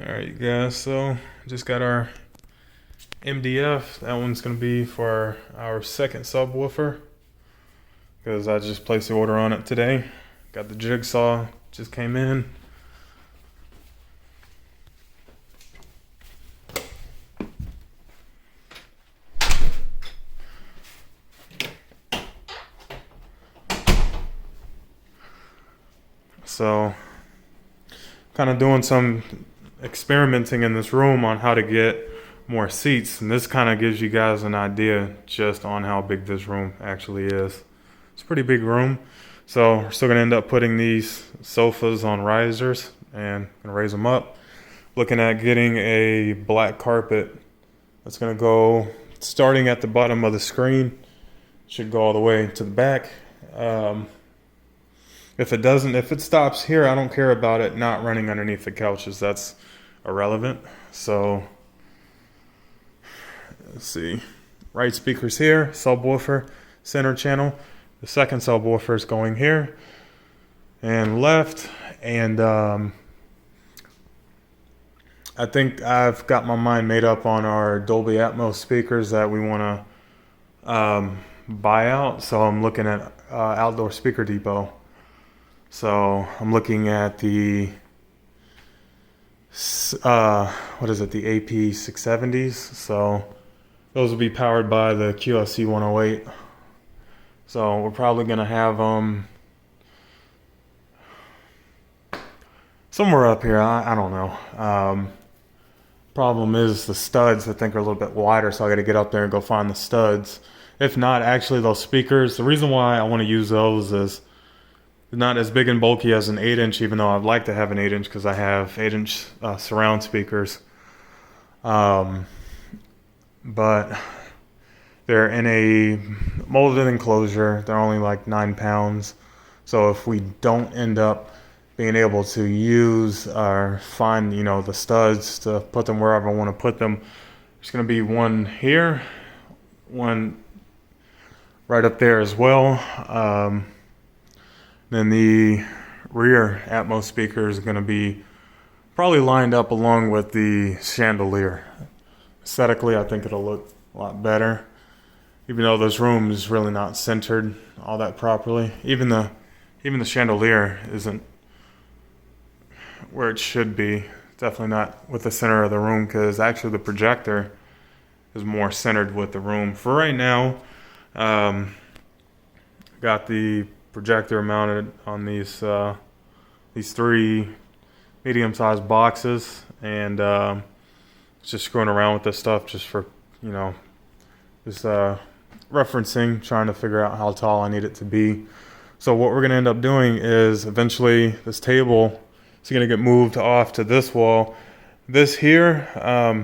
Alright guys, so just got our MDF. That one's going to be for our second subwoofer because I just placed the order on it today. Got the jigsaw, just came in. So kind of doing some experimenting in this room on how to get more seats, and this kind of gives you guys an idea just on how big this room actually is. It's a pretty big room, so we're still gonna end up putting these sofas on risers and gonna raise them up. Looking at getting a black carpet that's gonna go starting at the bottom of the screen, should go all the way to the back. If it stops here, I don't care about it not running underneath the couches. That's irrelevant. So let's see. Right speakers here, subwoofer, center channel. The second subwoofer is going here and left. And I think I've got my mind made up on our Dolby Atmos speakers that we want to buy out. So I'm looking at Outdoor Speaker Depot. So I'm looking at the what is it, the AP 670s. So those will be powered by the QSC 108. So we're probably gonna have them somewhere up here. I don't know. Problem is the studs I think are a little bit wider, so I got to get up there and go find the studs. If not, actually those speakers, the reason why I want to use those is they're not as big and bulky as an 8-inch, even though I'd like to have an 8-inch because I have 8-inch surround speakers. But they're in a molded enclosure. They're only like 9 pounds. So if we don't end up being able to use or find, the studs to put them wherever I want to put them, there's going to be one here, one right up there as well. Then the rear Atmos speaker is going to be probably lined up along with the chandelier. Aesthetically, I think it'll look a lot better, even though this room is really not centered all that properly. Even the chandelier isn't where it should be. Definitely not with the center of the room, because actually the projector is more centered with the room. For right now, got the projector mounted on these 3 medium-sized boxes, and just screwing around with this stuff just for just referencing, trying to figure out how tall I need it to be. So what we're going to end up doing is eventually this table is going to get moved off to this wall. This here,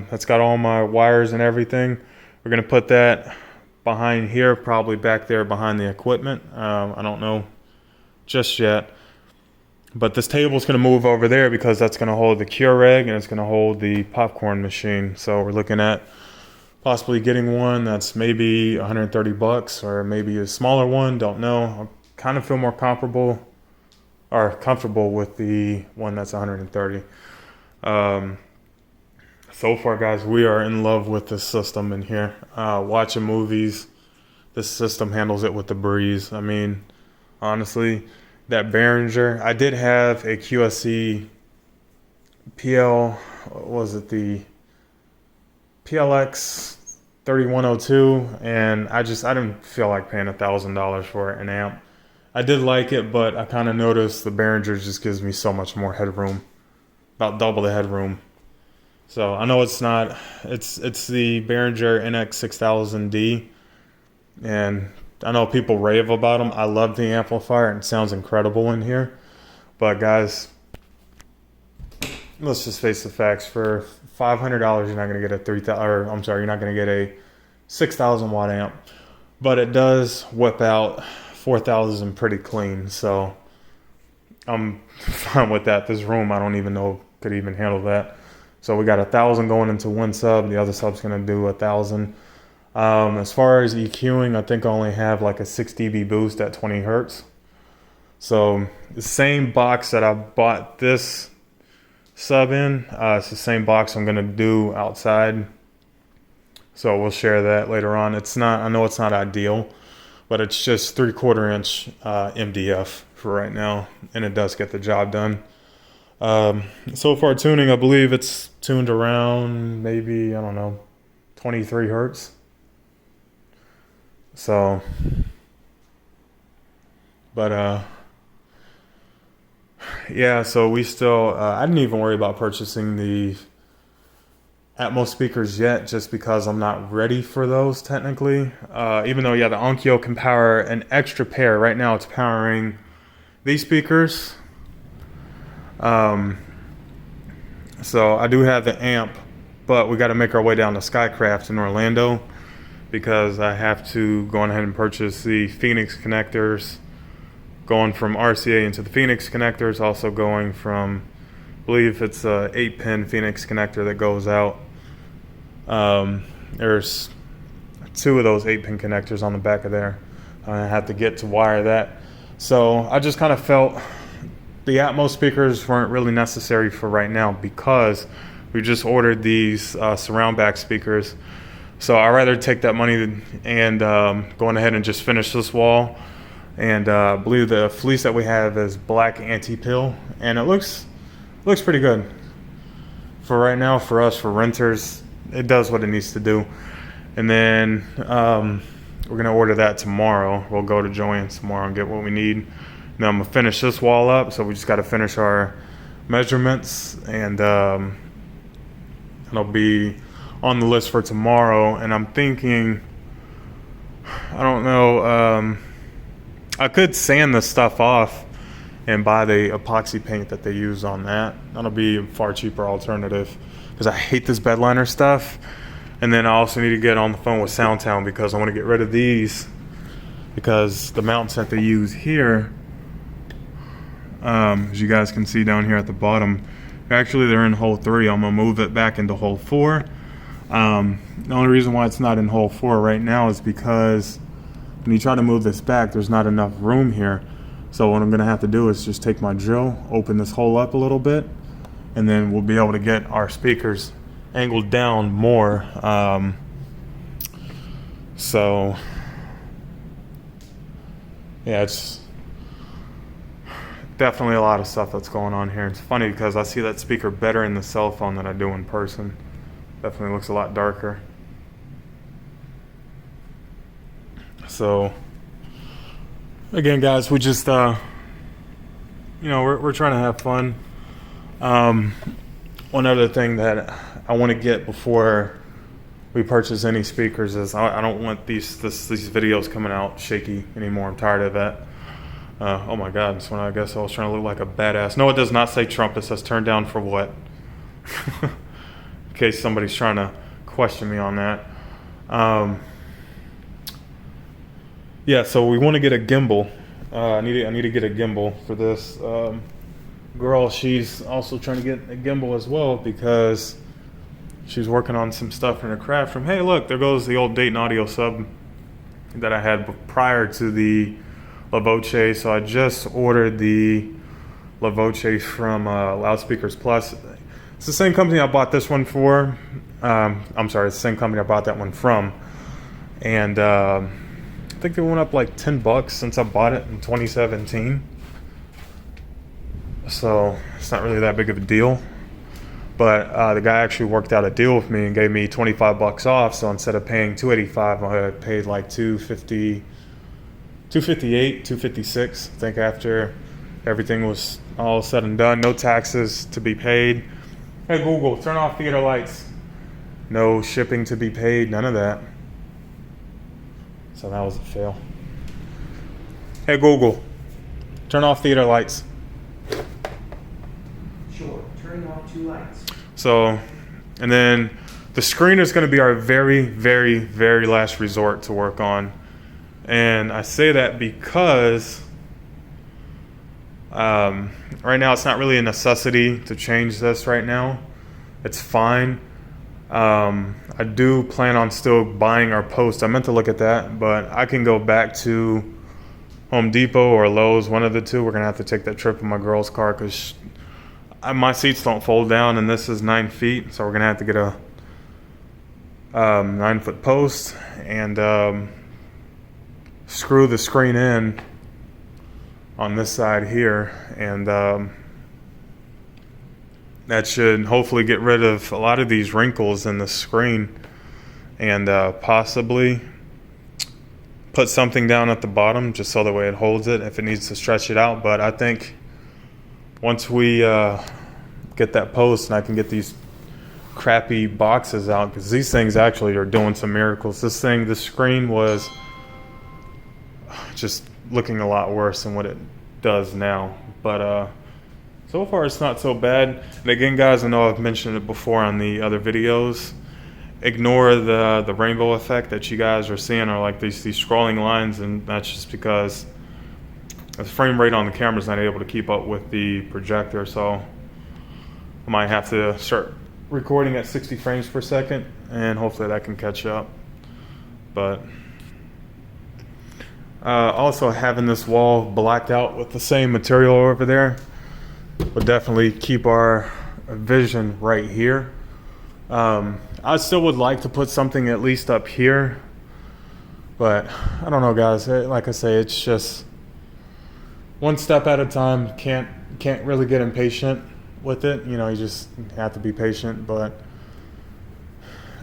that's got all my wires and everything, we're going to put that behind here, probably back there behind the equipment. I don't know just yet, but this table is going to move over there because that's going to hold the Keurig and it's going to hold the popcorn machine. So we're looking at possibly getting one that's maybe $130 or maybe a smaller one. Don't know. I kind of feel more comfortable with the one that's 130. So far, guys, we are in love with this system in here. Watching movies, this system handles it with the breeze. I mean, honestly, that Behringer, I did have a QSC PL, what was it, the PLX 3102, and I didn't feel like paying $1,000 for an amp. I did like it, but I kind of noticed the Behringer just gives me so much more headroom, about double the headroom. So I know it's not, it's the Behringer NX6000D, and I know people rave about them. I love the amplifier and it sounds incredible in here. But guys, let's just face the facts. For $500, you're not going to get you're not going to get a 6,000 watt amp, but it does whip out 4,000 pretty clean. So I'm fine with that. This room, I don't even know could even handle that. So we got 1,000 going into one sub. The other sub's going to do 1,000. As far as EQing, I think I only have like a 6 dB boost at 20 hertz. So the same box that I bought this sub in. It's the same box I'm gonna do outside, so we'll share that later on. It's not, I know it's not ideal, but it's just 3/4 inch MDF for right now, and it does get the job done. So far tuning, I believe it's tuned around maybe, I don't know, 23 hertz. So, but yeah, so we still, I didn't even worry about purchasing the Atmos speakers yet, just because I'm not ready for those technically. Even though, yeah, the Onkyo can power an extra pair. Right now it's powering these speakers. So I do have the amp, but we got to make our way down to Skycraft in Orlando, because I have to go on ahead and purchase the Phoenix connectors, going from RCA into the Phoenix connectors, also going from, I believe it's a 8-pin Phoenix connector that goes out. There's 2 of those 8-pin connectors on the back of there. I have to get to wire that. So I just kind of felt the Atmos speakers weren't really necessary for right now, because we just ordered these surround back speakers. So I'd rather take that money and going ahead and just finish this wall. And I believe the fleece that we have is black anti-pill, and it looks pretty good for right now. For us, for renters, it does what it needs to do. And then we're gonna order that tomorrow. We'll go to Joann's tomorrow and get what we need. Now I'm gonna finish this wall up, so we just got to finish our measurements, and it'll be on the list for tomorrow. And I'm thinking, I don't know, I could sand this stuff off and buy the epoxy paint that they use on that. That'll be a far cheaper alternative, because I hate this bed liner stuff. And then I also need to get on the phone with Soundtown, because I want to get rid of these, because the mounts that they use here, as you guys can see down here at the bottom, actually they're in hole 3. I'm gonna move it back into hole 4. The only reason why it's not in hole 4 right now is because when you try to move this back, there's not enough room here. So what I'm gonna have to do is just take my drill, open this hole up a little bit, and then we'll be able to get our speakers angled down more. So yeah, it's definitely a lot of stuff that's going on here. It's funny because I see that speaker better in the cell phone than I do in person. Definitely looks a lot darker. So again, guys, we just you know, we're trying to have fun. One other thing that I want to get before we purchase any speakers is I don't want these videos coming out shaky anymore. I'm tired of that. Oh my God, this one, I guess I was trying to look like a badass. No, it does not say Trump. It says turn down for what? In case somebody's trying to question me on that. Yeah, so we want to get a gimbal. I need to get a gimbal for this. Girl, she's also trying to get a gimbal as well, because she's working on some stuff in her craft room. Hey, look, there goes the old Dayton Audio sub that I had prior to the La Voce. So I just ordered the La Voce from Loudspeakers Plus. It's the same company I bought this one for. I'm sorry, it's the same company I bought that one from. And I think they went up like $10 since I bought it in 2017. So it's not really that big of a deal. But the guy actually worked out a deal with me and gave me $25 off. So instead of paying $285, I paid like $258, $256. I think after everything was all said and done, no taxes to be paid. Hey Google, turn off theater lights. No shipping to be paid, none of that. So that was a fail. Hey Google, turn off theater lights. Sure, turning off 2 lights. So, and then the screen is going to be our very, very, very last resort to work on. And I say that because right now it's not really a necessity to change this right now. It's fine. I do plan on still buying our post. I meant to look at that, but I can go back to Home Depot or Lowe's, one of the two. We're going to have to take that trip in my girl's car, because my seats don't fold down, and this is 9 feet, so we're gonna have to get a 9-foot post and screw the screen in on this side here, and that should hopefully get rid of a lot of these wrinkles in the screen, and possibly put something down at the bottom just so that way it holds it if it needs to stretch it out. But I think once we get that post and I can get these crappy boxes out, because these things actually are doing some miracles. This screen was just looking a lot worse than what it does now, but so far it's not so bad. And again, guys, I know I've mentioned it before on the other videos, ignore the rainbow effect that you guys are seeing, or like these scrolling lines, and that's just because the frame rate on the camera is not able to keep up with the projector. So I might have to start recording at 60 frames per second, and hopefully that can catch up. But also having this wall blacked out with the same material over there would definitely keep our vision right here. I still would like to put something at least up here, but I don't know, guys. Like I say, it's just one step at a time. Can't really get impatient with it. You know, you just have to be patient. But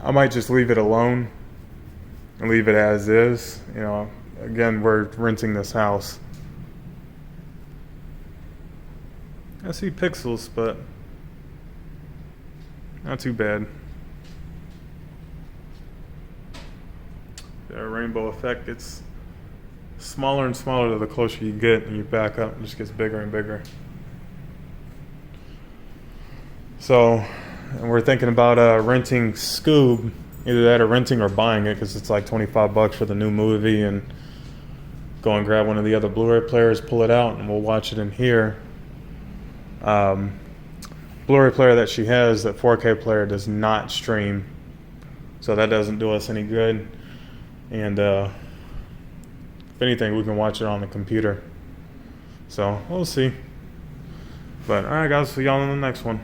I might just leave it alone and leave it as is. You know, again, we're renting this house. I see pixels, but not too bad. The rainbow effect gets smaller and smaller the closer you get, and you back up, it just gets bigger and bigger. So, and we're thinking about renting Scoob, either that or renting or buying it, because it's like $25 for the new movie, and go and grab one of the other Blu-ray players, pull it out, and we'll watch it in here. Blu-ray player that she has, that 4K player, does not stream, so that doesn't do us any good. And if anything, we can watch it on the computer. So we'll see. But all right, guys, see y'all in the next one.